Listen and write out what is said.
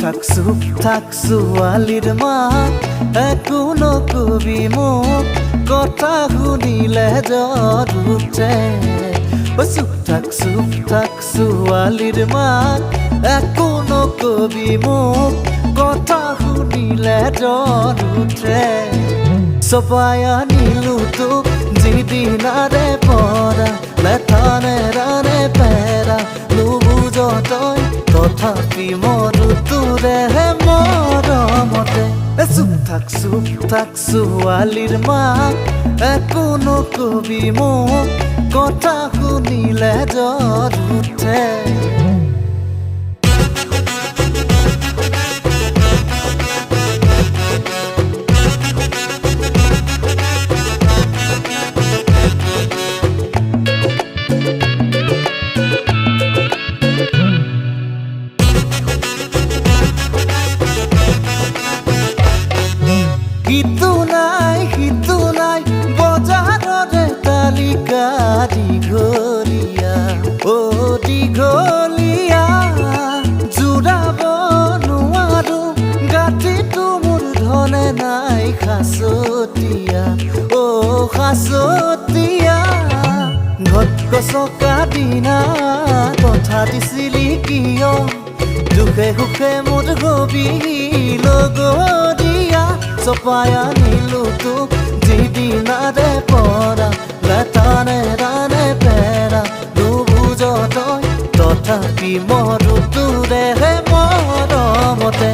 চুপ থাক ছোৱালীৰ মাক একো নকবি মোক কথা শুনিলে জ্বৰ উঠে চুপ থাক ছোৱালীৰ মাক একো নকবি মোক কথা শুনিলে জ্বৰ উঠে চপাই আনিলো তোক যিদিনাৰে পৰা লেঠানেৰাৰে পেৰা নুবুজ তই তথাপি মৰো তোৰেহে মৰমতে চুপ থাক ছোৱালীৰ মাক একো নকবি মোক কথা শুনিলে জ্বৰ উঠে সিটো নাই বজাৰৰে তালিকা দীঘলীয়া দীঘলীয়া জোৰাব নোৱাৰো গাঁঠিটো মোৰ ধনে নাই সাঁচতীয়া সাঁচতীয়া ঘটকচকা দিনা কথা দিছিলি কিয় দুখে সুখে মোৰ হবি লগৰীয়া চপাই আনিলো তোক যিদিনাৰে পৰা লেঠানেৰাৰে পেৰা নুবুজ তই তথাপি মৰো তোৰেহে মৰমতে